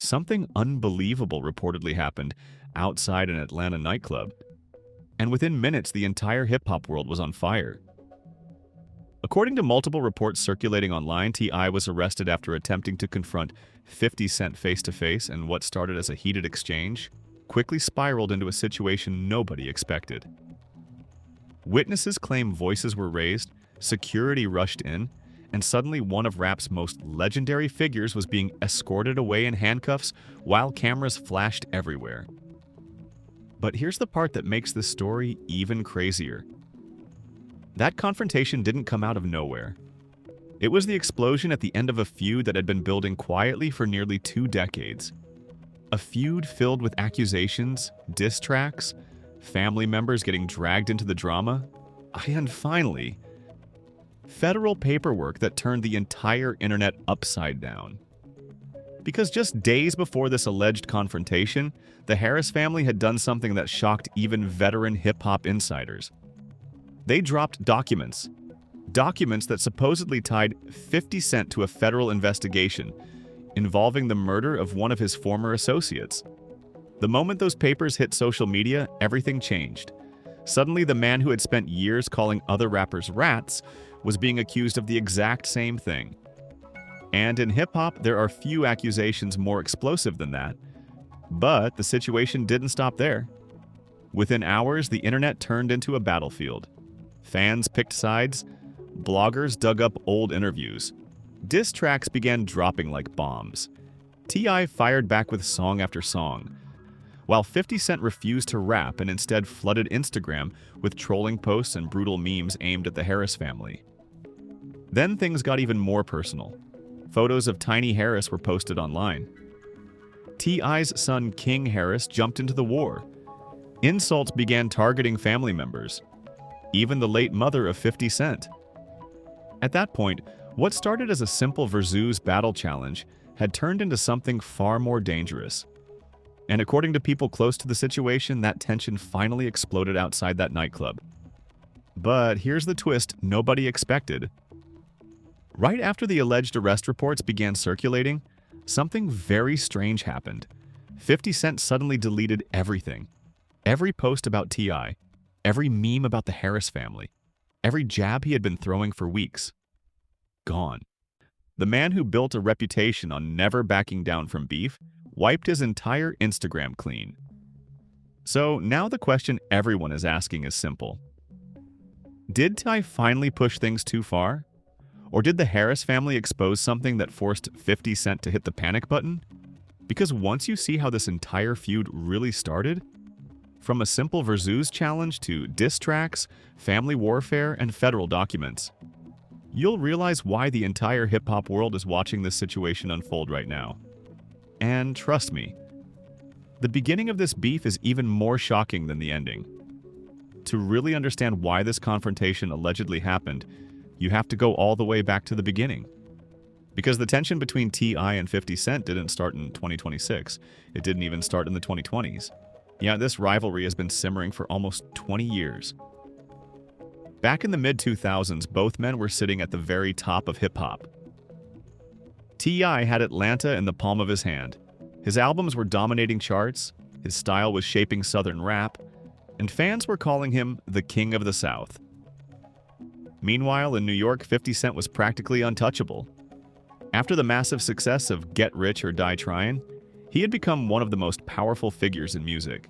something unbelievable reportedly happened outside an Atlanta nightclub. And within minutes, the entire hip-hop world was on fire. According to multiple reports circulating online, T.I. was arrested after attempting to confront 50 Cent face-to-face, and what started as a heated exchange quickly spiraled into a situation nobody expected. Witnesses claim voices were raised, security rushed in, and suddenly one of rap's most legendary figures was being escorted away in handcuffs while cameras flashed everywhere. But here's the part that makes this story even crazier. That confrontation didn't come out of nowhere. It was the explosion at the end of a feud that had been building quietly for nearly 2 decades. A feud filled with accusations, diss tracks, family members getting dragged into the drama, and finally, federal paperwork that turned the entire internet upside down. Because just days before this alleged confrontation, the Harris family had done something that shocked even veteran hip-hop insiders. They dropped documents that supposedly tied 50 Cent to a federal investigation involving the murder of one of his former associates. The moment those papers hit social media, everything changed. Suddenly, the man who had spent years calling other rappers rats was being accused of the exact same thing. And in hip-hop, there are few accusations more explosive than that. But the situation didn't stop there. Within hours, the internet turned into a battlefield. Fans picked sides, bloggers dug up old interviews. Diss tracks began dropping like bombs. T.I. fired back with song after song, while 50 Cent refused to rap and instead flooded Instagram with trolling posts and brutal memes aimed at the Harris family. Then things got even more personal. Photos of Tiny Harris were posted online. T.I.'s son King Harris jumped into the war. Insults began targeting family members, even the late mother of 50 Cent. At that point, what started as a simple Verzuz battle challenge had turned into something far more dangerous. And according to people close to the situation, that tension finally exploded outside that nightclub. But here's the twist nobody expected. Right after the alleged arrest reports began circulating, something very strange happened. 50 Cent suddenly deleted everything. Every post about T.I., every meme about the Harris family, every jab he had been throwing for weeks. Gone. The man who built a reputation on never backing down from beef wiped his entire Instagram clean. So now the question everyone is asking is simple. Did T.I. finally push things too far? Or did the Harris family expose something that forced 50 Cent to hit the panic button? Because once you see how this entire feud really started, from a simple Verzuz challenge to diss tracks, family warfare, and federal documents, you'll realize why the entire hip-hop world is watching this situation unfold right now. And trust me, the beginning of this beef is even more shocking than the ending. To really understand why this confrontation allegedly happened, you have to go all the way back to the beginning. Because the tension between T.I. and 50 Cent didn't start in 2026. It didn't even start in the 2020s. Yeah, this rivalry has been simmering for almost 20 years. Back in the mid-2000s, both men were sitting at the very top of hip-hop. T.I. had Atlanta in the palm of his hand. His albums were dominating charts, his style was shaping Southern rap, and fans were calling him the King of the South. Meanwhile, in New York, 50 Cent was practically untouchable. After the massive success of Get Rich or Die Tryin', he had become one of the most powerful figures in music.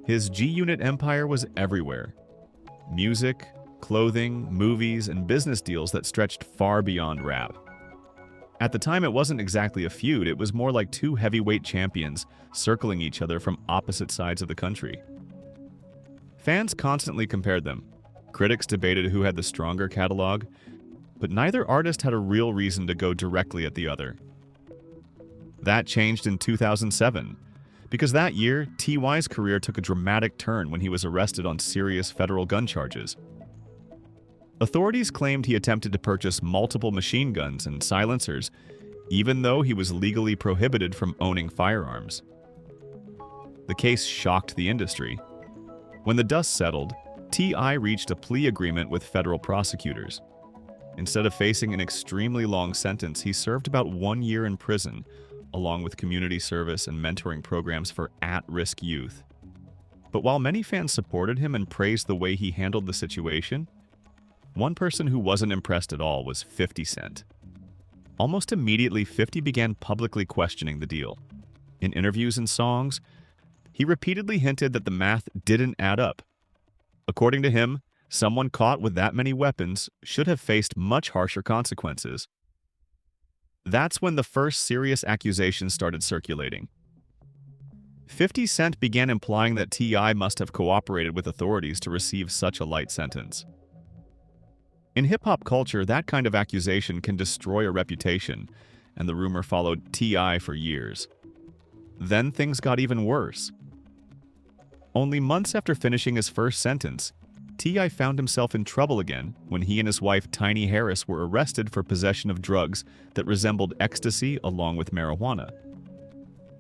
His G-Unit empire was everywhere. Music, clothing, movies, and business deals that stretched far beyond rap. At the time, it wasn't exactly a feud, it was more like two heavyweight champions circling each other from opposite sides of the country. Fans constantly compared them. Critics debated who had the stronger catalog, but neither artist had a real reason to go directly at the other. That changed in 2007, because that year, T.Y.'s career took a dramatic turn when he was arrested on serious federal gun charges. Authorities claimed he attempted to purchase multiple machine guns and silencers, even though he was legally prohibited from owning firearms. The case shocked the industry. When the dust settled, T.I. reached a plea agreement with federal prosecutors. Instead of facing an extremely long sentence, he served about 1 year in prison, along with community service and mentoring programs for at-risk youth. But while many fans supported him and praised the way he handled the situation, one person who wasn't impressed at all was 50 Cent. Almost immediately, 50 began publicly questioning the deal. In interviews and songs, he repeatedly hinted that the math didn't add up. According to him, someone caught with that many weapons should have faced much harsher consequences. That's when the first serious accusations started circulating. 50 Cent began implying that T.I. must have cooperated with authorities to receive such a light sentence. In hip-hop culture, that kind of accusation can destroy a reputation, and the rumor followed T.I. for years. Then things got even worse. Only months after finishing his first sentence, T.I. found himself in trouble again when he and his wife Tiny Harris were arrested for possession of drugs that resembled ecstasy along with marijuana.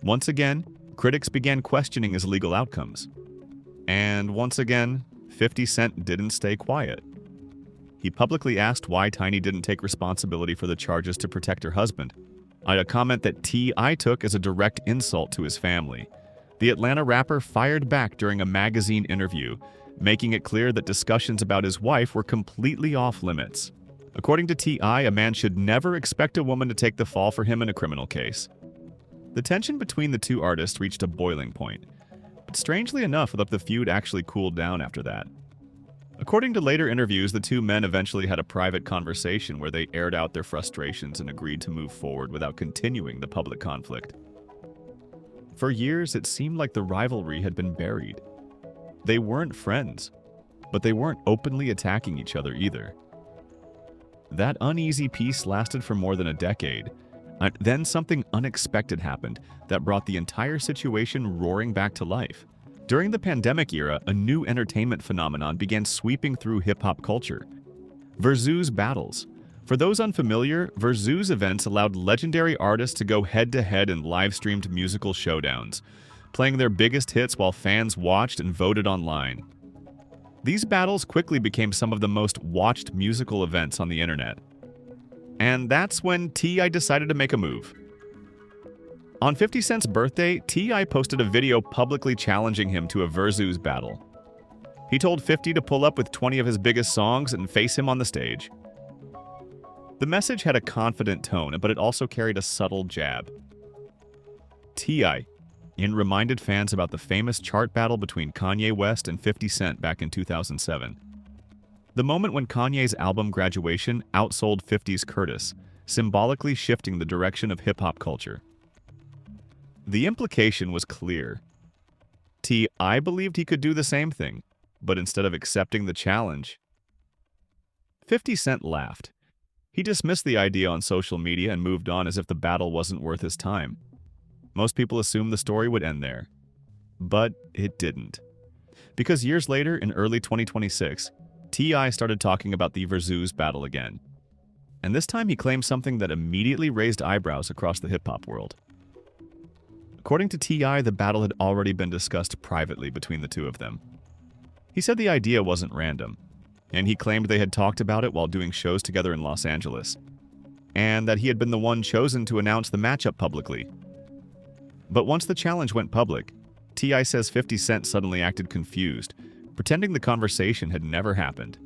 Once again, critics began questioning his legal outcomes. And once again, 50 Cent didn't stay quiet. He publicly asked why Tiny didn't take responsibility for the charges to protect her husband, a comment that T.I. took as a direct insult to his family. The Atlanta rapper fired back during a magazine interview, making it clear that discussions about his wife were completely off limits. According to T.I., a man should never expect a woman to take the fall for him in a criminal case. The tension between the two artists reached a boiling point, but strangely enough, the feud actually cooled down after that. According to later interviews, the two men eventually had a private conversation where they aired out their frustrations and agreed to move forward without continuing the public conflict. For years, it seemed like the rivalry had been buried. They weren't friends, but they weren't openly attacking each other either. That uneasy peace lasted for more than a decade. Then something unexpected happened that brought the entire situation roaring back to life. During the pandemic era, a new entertainment phenomenon began sweeping through hip-hop culture. Verzuz battles. For those unfamiliar, Verzuz events allowed legendary artists to go head-to-head in live-streamed musical showdowns, playing their biggest hits while fans watched and voted online. These battles quickly became some of the most watched musical events on the internet. And that's when T.I. decided to make a move. On 50 Cent's birthday, T.I. posted a video publicly challenging him to a Verzuz battle. He told 50 to pull up with 20 of his biggest songs and face him on the stage. The message had a confident tone, but it also carried a subtle jab. T.I. reminded fans about the famous chart battle between Kanye West and 50 Cent back in 2007. The moment when Kanye's album Graduation outsold 50's Curtis, symbolically shifting the direction of hip-hop culture. The implication was clear. T.I. believed he could do the same thing, but instead of accepting the challenge, 50 Cent laughed. He dismissed the idea on social media and moved on as if the battle wasn't worth his time. Most people assumed the story would end there. But it didn't. Because years later, in early 2026, T.I. started talking about the Verzuz battle again. And this time he claimed something that immediately raised eyebrows across the hip-hop world. According to T.I., the battle had already been discussed privately between the two of them. He said the idea wasn't random, and he claimed they had talked about it while doing shows together in Los Angeles, and that he had been the one chosen to announce the matchup publicly. But once the challenge went public, T.I. says 50 Cent suddenly acted confused, pretending the conversation had never happened.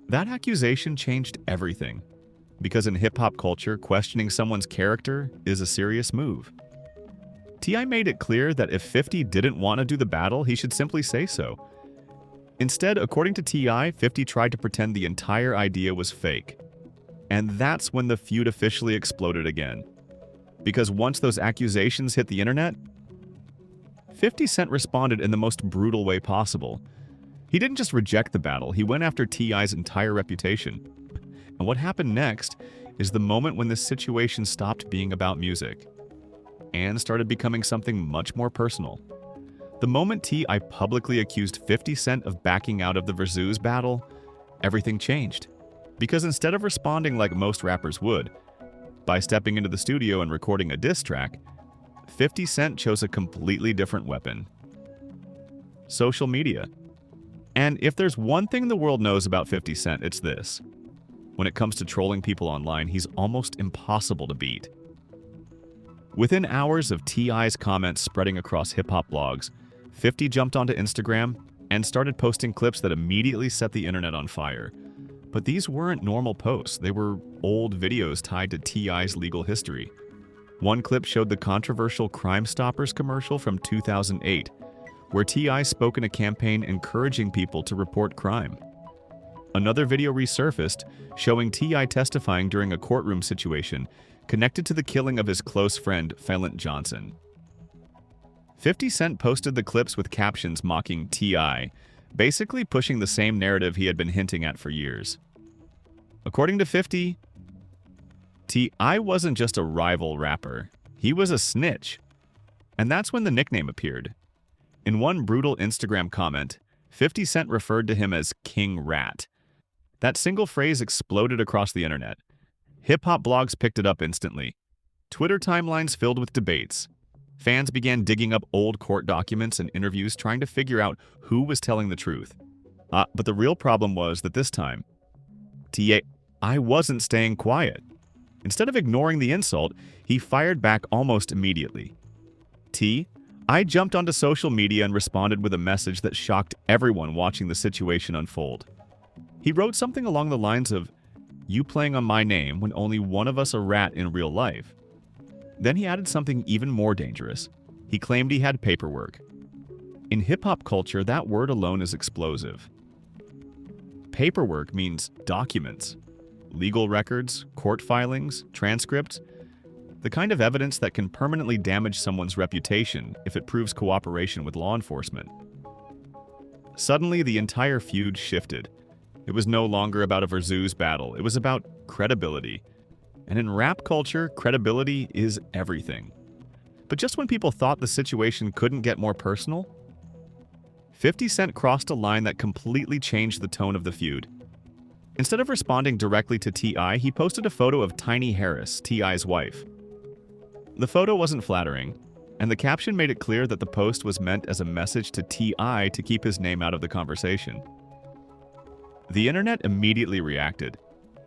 That accusation changed everything, because in hip-hop culture, questioning someone's character is a serious move. T.I. made it clear that if 50 didn't want to do the battle, he should simply say so. Instead, according to T.I., 50 tried to pretend the entire idea was fake. And that's when the feud officially exploded again. Because once those accusations hit the internet, 50 Cent responded in the most brutal way possible. He didn't just reject the battle, he went after T.I.'s entire reputation. And what happened next is the moment when this situation stopped being about music and started becoming something much more personal. The moment T.I. publicly accused 50 Cent of backing out of the Verzuz battle, everything changed. Because instead of responding like most rappers would, by stepping into the studio and recording a diss track, 50 Cent chose a completely different weapon: social media. And if there's one thing the world knows about 50 Cent, it's this. When it comes to trolling people online, he's almost impossible to beat. Within hours of T.I.'s comments spreading across hip-hop blogs, 50 jumped onto Instagram and started posting clips that immediately set the internet on fire. But these weren't normal posts. They were old videos tied to T.I.'s legal history. One clip showed the controversial Crime Stoppers commercial from 2008, where T.I. spoke in a campaign encouraging people to report crime. Another video resurfaced showing T.I. testifying during a courtroom situation connected to the killing of his close friend, Felent Johnson. 50 Cent posted the clips with captions mocking T.I., basically pushing the same narrative he had been hinting at for years. According to 50, T.I. wasn't just a rival rapper, he was a snitch. And that's when the nickname appeared. In one brutal Instagram comment, 50 Cent referred to him as King Rat. That single phrase exploded across the internet. Hip-hop blogs picked it up instantly. Twitter timelines filled with debates. Fans began digging up old court documents and interviews trying to figure out who was telling the truth. But the real problem was that this time, T.I. wasn't staying quiet. Instead of ignoring the insult, he fired back almost immediately. T.I. jumped onto social media and responded with a message that shocked everyone watching the situation unfold. He wrote something along the lines of, "You playing on my name when only one of us a rat in real life." Then he added something even more dangerous. He claimed he had paperwork. In hip-hop culture, that word alone is explosive. Paperwork means documents, legal records, court filings, transcripts, the kind of evidence that can permanently damage someone's reputation if it proves cooperation with law enforcement. Suddenly, the entire feud shifted. It was no longer about a Verzuz battle, it was about credibility. And in rap culture, credibility is everything. But just when people thought the situation couldn't get more personal, 50 Cent crossed a line that completely changed the tone of the feud. Instead of responding directly to T.I., he posted a photo of Tiny Harris, T.I.'s wife. The photo wasn't flattering, and the caption made it clear that the post was meant as a message to T.I. to keep his name out of the conversation. The internet immediately reacted,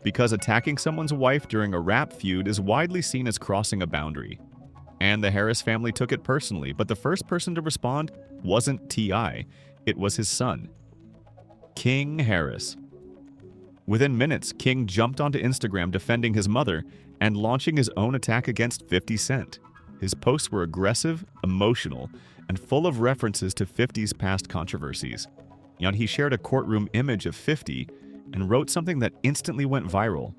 because attacking someone's wife during a rap feud is widely seen as crossing a boundary. And the Harris family took it personally, but the first person to respond wasn't T.I., it was his son, King Harris. Within minutes, King jumped onto Instagram defending his mother and launching his own attack against 50 Cent. His posts were aggressive, emotional, and full of references to 50's past controversies. Yet he shared a courtroom image of 50 and wrote something that instantly went viral.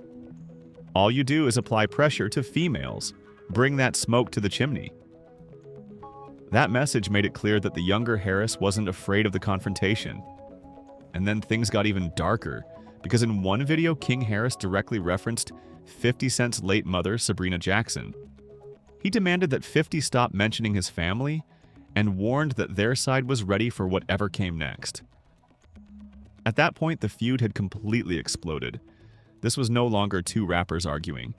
"All you do is apply pressure to females. Bring that smoke to the chimney." That message made it clear that the younger Harris wasn't afraid of the confrontation. And then things got even darker, because in one video, King Harris directly referenced 50 Cent's late mother, Sabrina Jackson. He demanded that 50 stop mentioning his family and warned that their side was ready for whatever came next. At that point, the feud had completely exploded. This was no longer two rappers arguing.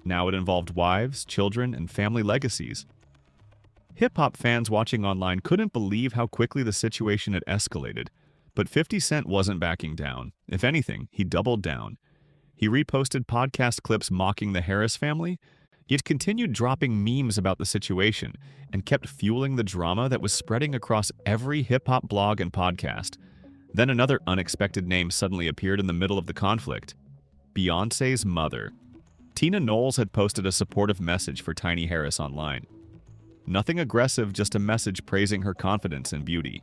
Now it involved wives, children, and family legacies. Hip-hop fans watching online couldn't believe how quickly the situation had escalated, but 50 Cent wasn't backing down. If anything, he doubled down. He reposted podcast clips mocking the Harris family, yet continued dropping memes about the situation and kept fueling the drama that was spreading across every hip-hop blog and podcast. Then another unexpected name suddenly appeared in the middle of the conflict: Beyoncé's mother. Tina Knowles had posted a supportive message for Tiny Harris online. Nothing aggressive, just a message praising her confidence and beauty.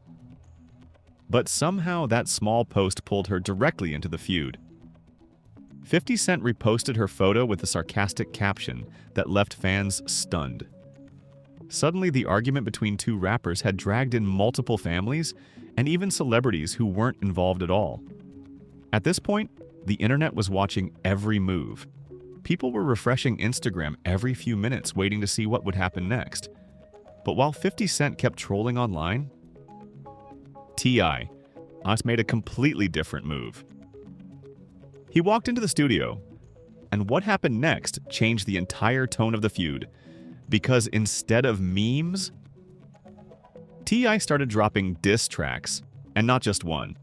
But somehow that small post pulled her directly into the feud. 50 Cent reposted her photo with a sarcastic caption that left fans stunned. Suddenly, the argument between two rappers had dragged in multiple families and even celebrities who weren't involved at all. At this point, the internet was watching every move. People were refreshing Instagram every few minutes waiting to see what would happen next. But while 50 Cent kept trolling online, T.I. made a completely different move. He walked into the studio, and what happened next changed the entire tone of the feud, because instead of memes, T.I. started dropping diss tracks, and not just one.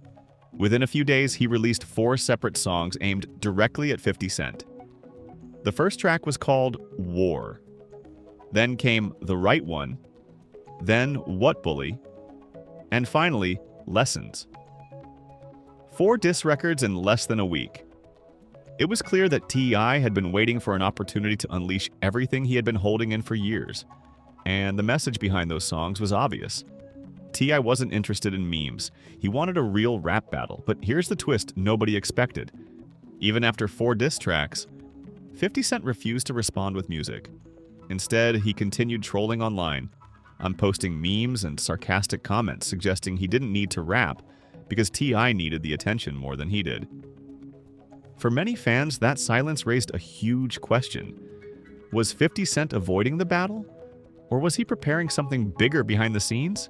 Within a few days, he released 4 separate songs aimed directly at 50 Cent. The first track was called War. Then came The Right One, then What Bully, and finally, Lessons. 4 diss records in less than a week. It was clear that T.I. had been waiting for an opportunity to unleash everything he had been holding in for years. And the message behind those songs was obvious. T.I. wasn't interested in memes. He wanted a real rap battle, but here's the twist nobody expected. Even after 4 diss tracks, 50 Cent refused to respond with music. Instead, he continued trolling online, posting memes and sarcastic comments suggesting he didn't need to rap because T.I. needed the attention more than he did. For many fans, that silence raised a huge question. Was 50 Cent avoiding the battle? Or was he preparing something bigger behind the scenes?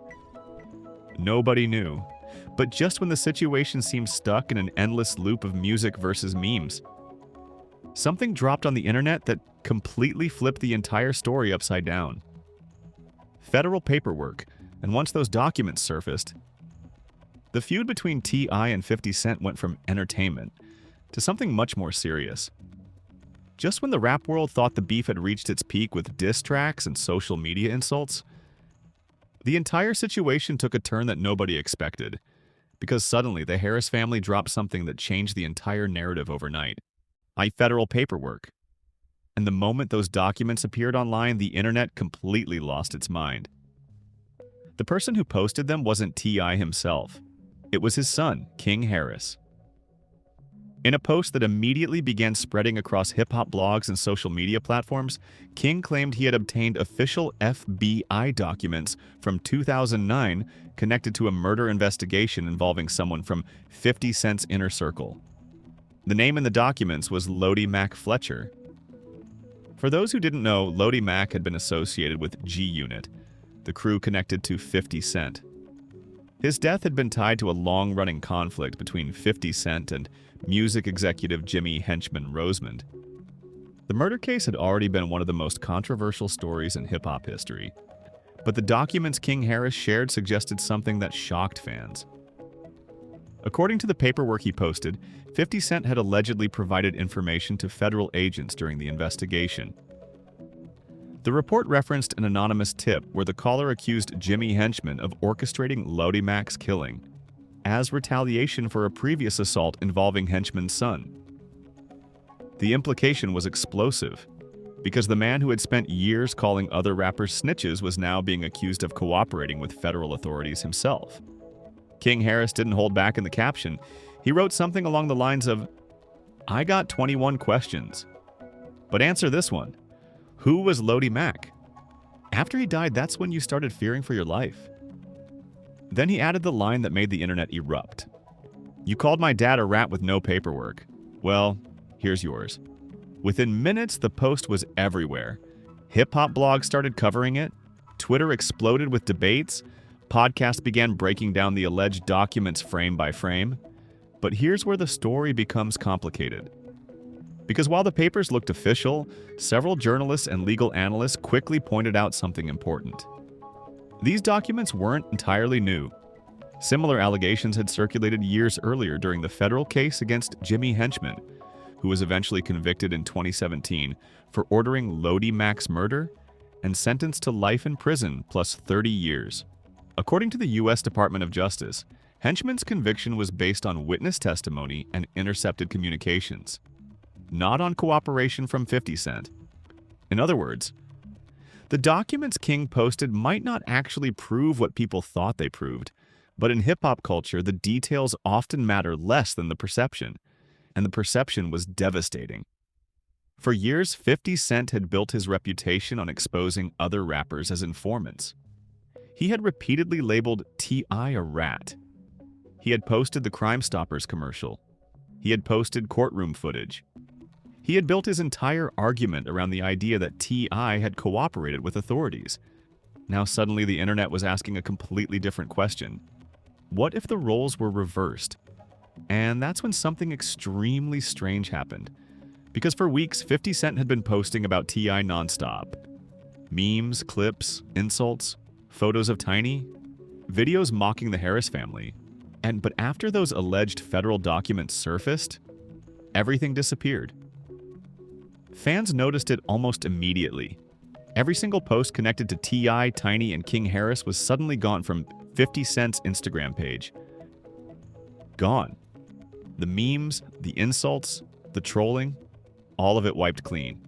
Nobody knew. But just when the situation seemed stuck in an endless loop of music versus memes, something dropped on the internet that completely flipped the entire story upside down. Federal paperwork, and once those documents surfaced, the feud between T.I. and 50 Cent went from entertainment to something much more serious. Just when the rap world thought the beef had reached its peak with diss tracks and social media insults, the entire situation took a turn that nobody expected, because suddenly the Harris family dropped something that changed the entire narrative overnight. Federal paperwork. And the moment those documents appeared online, the internet completely lost its mind. The person who posted them wasn't T.I. himself. It was his son, King Harris. In a post that immediately began spreading across hip-hop blogs and social media platforms, King claimed he had obtained official FBI documents from 2009 connected to a murder investigation involving someone from 50 Cent's inner circle. The name in the documents was Lodi Mac Fletcher. For those who didn't know, Lodi Mac had been associated with G-Unit, the crew connected to 50 Cent. His death had been tied to a long-running conflict between 50 Cent and music executive Jimmy Henchman Rosemond. The murder case had already been one of the most controversial stories in hip-hop history, but the documents King Harris shared suggested something that shocked fans. According to the paperwork he posted, 50 Cent had allegedly provided information to federal agents during the investigation. The report referenced an anonymous tip where the caller accused Jimmy Henchman of orchestrating Lodi Mac's killing as retaliation for a previous assault involving Henchman's son. The implication was explosive, because the man who had spent years calling other rappers snitches was now being accused of cooperating with federal authorities himself. King Harris didn't hold back in the caption. He wrote something along the lines of, "I got 21 questions, but answer this one. Who was Lodi Mac? After he died, that's when you started fearing for your life." Then he added the line that made the internet erupt. "You called my dad a rat with no paperwork. Well, here's yours." Within minutes, the post was everywhere. Hip-hop blogs started covering it, Twitter exploded with debates, podcasts began breaking down the alleged documents frame by frame. But here's where the story becomes complicated. Because while the papers looked official, several journalists and legal analysts quickly pointed out something important. These documents weren't entirely new. Similar allegations had circulated years earlier during the federal case against Jimmy Henchman, who was eventually convicted in 2017 for ordering Lodi Mac's murder and sentenced to life in prison plus 30 years. According to the U.S. Department of Justice, Henchman's conviction was based on witness testimony and intercepted communications, not on cooperation from 50 Cent. In other words, the documents King posted might not actually prove what people thought they proved, but in hip-hop culture, the details often matter less than the perception, and the perception was devastating. For years, 50 Cent had built his reputation on exposing other rappers as informants. He had repeatedly labeled T.I. a rat. He had posted the Crime Stoppers commercial. He had posted courtroom footage. He had built his entire argument around the idea that T.I. had cooperated with authorities. Now suddenly the internet was asking a completely different question. What if the roles were reversed? And that's when something extremely strange happened. Because for weeks, 50 Cent had been posting about T.I. nonstop. Memes, clips, insults, photos of Tiny, videos mocking the Harris family. But after those alleged federal documents surfaced, everything disappeared. Fans noticed it almost immediately. Every single post connected to T.I., Tiny, and King Harris was suddenly gone from 50 Cent's Instagram page. Gone. The memes, the insults, the trolling, all of it wiped clean.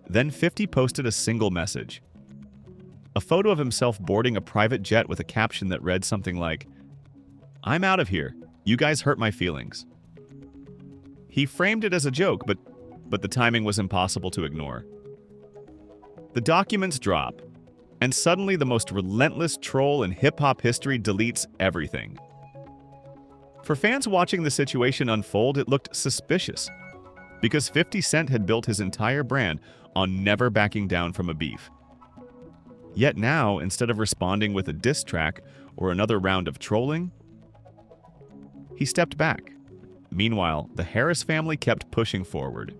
Then 50 posted a single message. A photo of himself boarding a private jet with a caption that read something like, "I'm out of here. You guys hurt my feelings." He framed it as a joke, but the timing was impossible to ignore. The documents drop, and suddenly the most relentless troll in hip-hop history deletes everything. For fans watching the situation unfold, it looked suspicious, because 50 Cent had built his entire brand on never backing down from a beef. Yet now, instead of responding with a diss track or another round of trolling, he stepped back. Meanwhile, the Harris family kept pushing forward.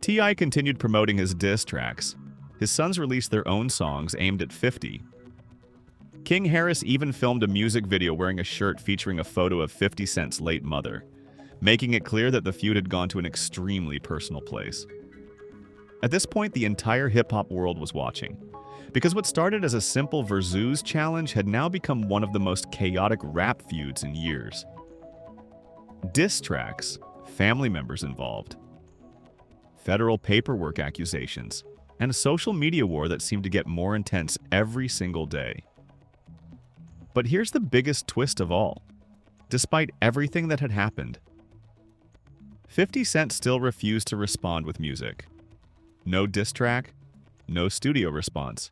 T.I. continued promoting his diss tracks. His sons released their own songs aimed at 50. King Harris even filmed a music video wearing a shirt featuring a photo of 50 Cent's late mother, making it clear that the feud had gone to an extremely personal place. At this point, the entire hip-hop world was watching, because what started as a simple Verzuz challenge had now become one of the most chaotic rap feuds in years. Diss tracks, family members involved, federal paperwork accusations, and a social media war that seemed to get more intense every single day. But here's the biggest twist of all. Despite everything that had happened, 50 Cent still refused to respond with music. No diss track, no studio response.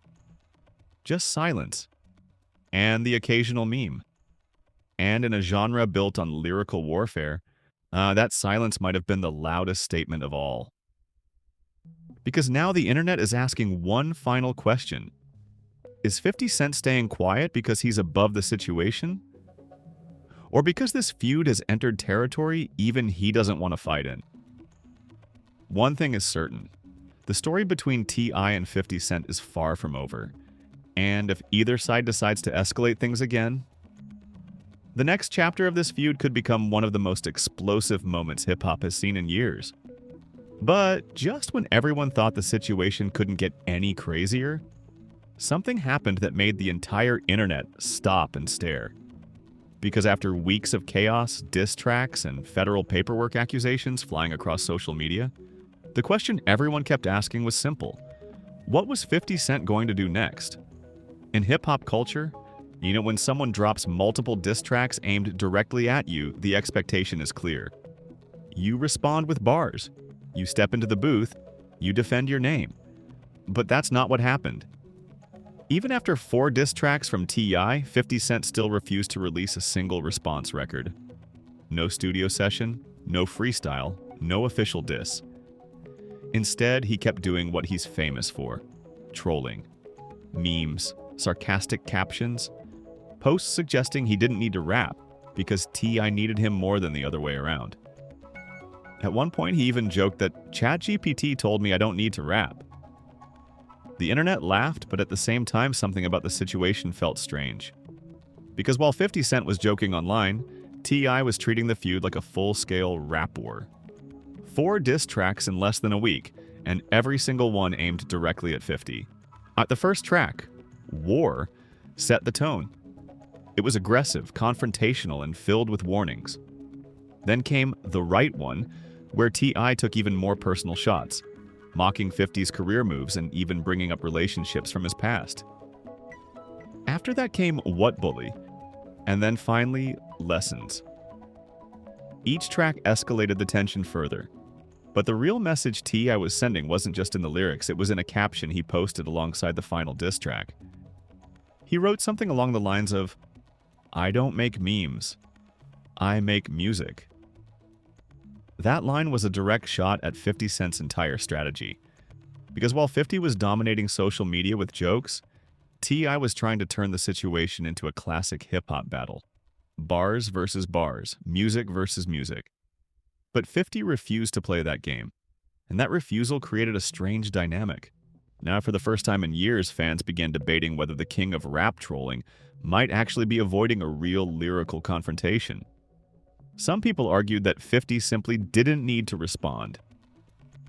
Just silence. And the occasional meme. And in a genre built on lyrical warfare, that silence might have been the loudest statement of all. Because now the internet is asking one final question. Is 50 Cent staying quiet because he's above the situation? Or because this feud has entered territory even he doesn't want to fight in? One thing is certain. The story between T.I. and 50 Cent is far from over. And if either side decides to escalate things again, the next chapter of this feud could become one of the most explosive moments hip-hop has seen in years. But just when everyone thought the situation couldn't get any crazier, something happened that made the entire internet stop and stare. Because after weeks of chaos, diss tracks, and federal paperwork accusations flying across social media, the question everyone kept asking was simple. What was 50 Cent going to do next? In hip-hop culture, when someone drops multiple diss tracks aimed directly at you, the expectation is clear. You respond with bars. You step into the booth. You defend your name. But that's not what happened. Even after 4 diss tracks from T.I., 50 Cent still refused to release a single response record. No studio session, no freestyle, no official diss. Instead, he kept doing what he's famous for: trolling. Memes, sarcastic captions, posts suggesting he didn't need to rap because T.I. needed him more than the other way around. At one point, he even joked that ChatGPT told me I don't need to rap. The internet laughed, but at the same time, something about the situation felt strange. Because while 50 Cent was joking online, T.I. was treating the feud like a full-scale rap war. 4 diss tracks in less than a week, and every single one aimed directly at 50. The first track, War, set the tone. It was aggressive, confrontational, and filled with warnings. Then came The Right One, where T.I. took even more personal shots, mocking 50's career moves and even bringing up relationships from his past. After that came What Bully, and then finally, Lessons. Each track escalated the tension further. But the real message T.I. was sending wasn't just in the lyrics, it was in a caption he posted alongside the final diss track. He wrote something along the lines of, "I don't make memes. I make music." That line was a direct shot at 50 Cent's entire strategy. Because while 50 was dominating social media with jokes, T.I. was trying to turn the situation into a classic hip-hop battle. Bars versus bars, music versus music. But 50 refused to play that game, and that refusal created a strange dynamic. Now, for the first time in years, fans began debating whether the king of rap trolling might actually be avoiding a real lyrical confrontation. Some people argued that 50 simply didn't need to respond.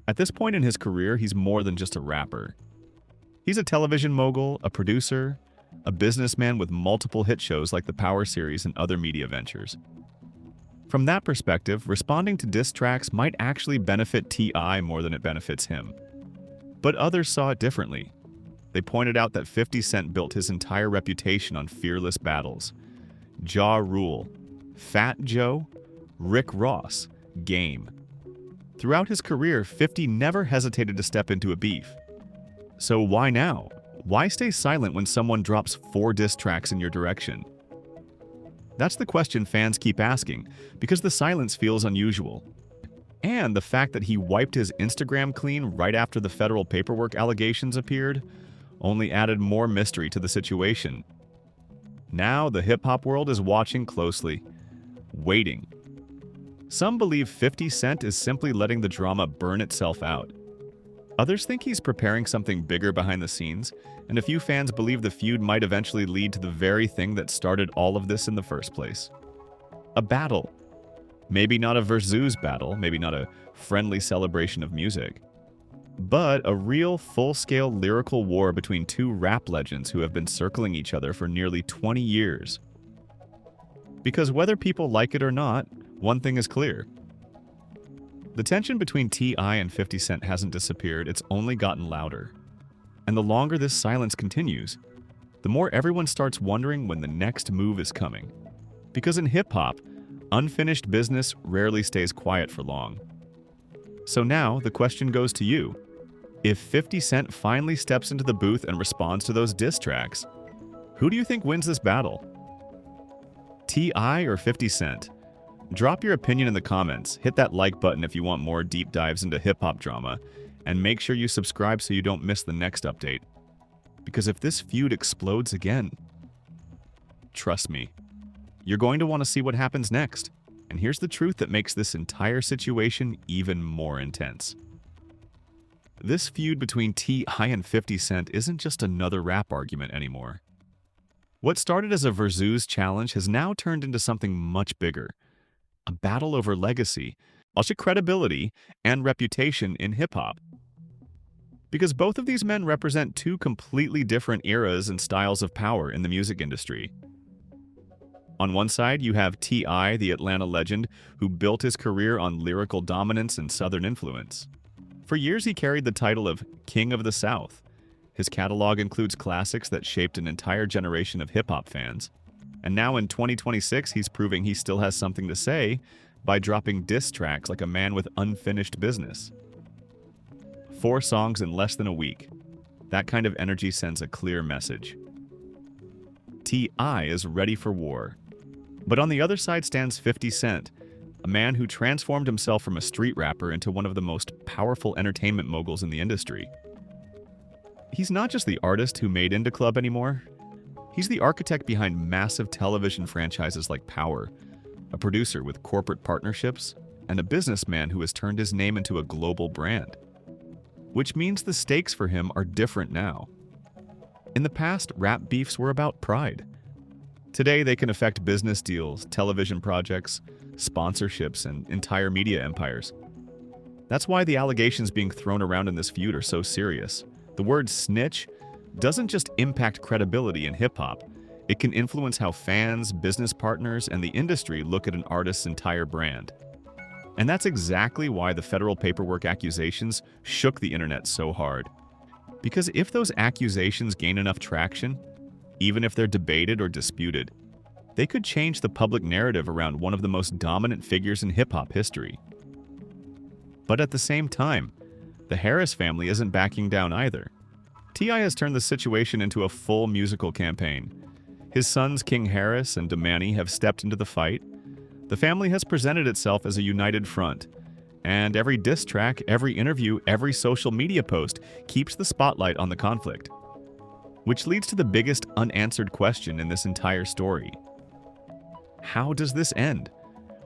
At this point in his career, he's more than just a rapper. He's a television mogul, a producer, a businessman with multiple hit shows like the Power series and other media ventures. From that perspective, responding to diss tracks might actually benefit T.I. more than it benefits him. But others saw it differently. They pointed out that 50 Cent built his entire reputation on fearless battles. Ja Rule, Fat Joe, Rick Ross, Game. Throughout his career, 50 never hesitated to step into a beef. So why now? Why stay silent when someone drops 4 diss tracks in your direction? That's the question fans keep asking, because the silence feels unusual. And the fact that he wiped his Instagram clean right after the federal paperwork allegations appeared only added more mystery to the situation. Now the hip-hop world is watching closely, waiting. Some believe 50 Cent is simply letting the drama burn itself out. Others think he's preparing something bigger behind the scenes, and a few fans believe the feud might eventually lead to the very thing that started all of this in the first place. A battle. Maybe not a Verzuz battle, maybe not a friendly celebration of music, but a real full-scale lyrical war between 2 rap legends who have been circling each other for nearly 20 years. Because whether people like it or not, one thing is clear. The tension between T.I. and 50 Cent hasn't disappeared, it's only gotten louder. And the longer this silence continues, the more everyone starts wondering when the next move is coming. Because in hip-hop, unfinished business rarely stays quiet for long. So now, the question goes to you. If 50 Cent finally steps into the booth and responds to those diss tracks, who do you think wins this battle? T.I. or 50 Cent? Drop your opinion in the comments, hit that like button if you want more deep dives into hip-hop drama, and make sure you subscribe so you don't miss the next update. Because if this feud explodes again, trust me, you're going to want to see what happens next. And here's the truth that makes this entire situation even more intense. This feud between T.I. and 50 Cent isn't just another rap argument anymore. What started as a Verzuz challenge has now turned into something much bigger. A battle over legacy, also credibility, and reputation in hip-hop. Because both of these men represent 2 completely different eras and styles of power in the music industry. On one side, you have T.I., the Atlanta legend, who built his career on lyrical dominance and Southern influence. For years, he carried the title of King of the South. His catalog includes classics that shaped an entire generation of hip-hop fans. And now in 2026, he's proving he still has something to say by dropping diss tracks like a man with unfinished business. 4 songs in less than a week. That kind of energy sends a clear message. T.I. is ready for war. But on the other side stands 50 Cent, a man who transformed himself from a street rapper into one of the most powerful entertainment moguls in the industry. He's not just the artist who made Indie Club anymore. He's the architect behind massive television franchises like Power, a producer with corporate partnerships, and a businessman who has turned his name into a global brand. Which means the stakes for him are different now. In the past, rap beefs were about pride. Today, they can affect business deals, television projects, sponsorships, and entire media empires. That's why the allegations being thrown around in this feud are so serious. The word snitch doesn't just impact credibility in hip-hop, it can influence how fans, business partners, and the industry look at an artist's entire brand. And that's exactly why the federal paperwork accusations shook the internet so hard. Because if those accusations gain enough traction, even if they're debated or disputed, they could change the public narrative around one of the most dominant figures in hip-hop history. But at the same time, the Harris family isn't backing down either. T.I. has turned the situation into a full musical campaign. His sons King Harris and Damani have stepped into the fight. The family has presented itself as a united front. And every diss track, every interview, every social media post keeps the spotlight on the conflict. Which leads to the biggest unanswered question in this entire story. How does this end?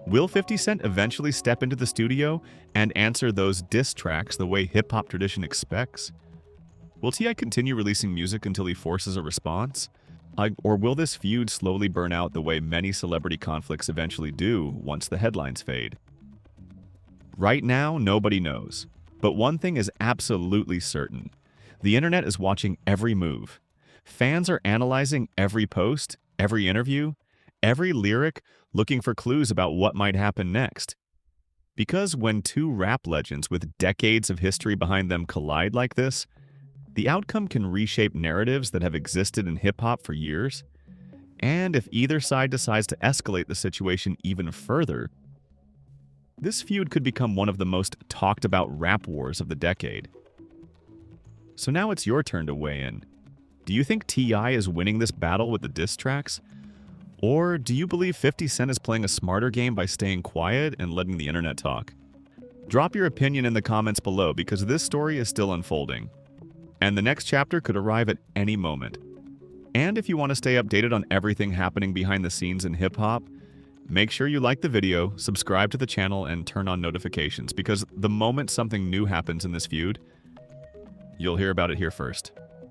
Will 50 Cent eventually step into the studio and answer those diss tracks the way hip-hop tradition expects? Will T.I. continue releasing music until he forces a response? Or will this feud slowly burn out the way many celebrity conflicts eventually do once the headlines fade? Right now, nobody knows. But one thing is absolutely certain. The internet is watching every move. Fans are analyzing every post, every interview, every lyric, looking for clues about what might happen next. Because when two rap legends with decades of history behind them collide like this, the outcome can reshape narratives that have existed in hip-hop for years. And if either side decides to escalate the situation even further, this feud could become one of the most talked-about rap wars of the decade. So now it's your turn to weigh in. Do you think T.I. is winning this battle with the diss tracks? Or do you believe 50 Cent is playing a smarter game by staying quiet and letting the internet talk? Drop your opinion in the comments below because this story is still unfolding, and the next chapter could arrive at any moment. And if you want to stay updated on everything happening behind the scenes in hip-hop, make sure you like the video, subscribe to the channel, and turn on notifications because the moment something new happens in this feud, you'll hear about it here first.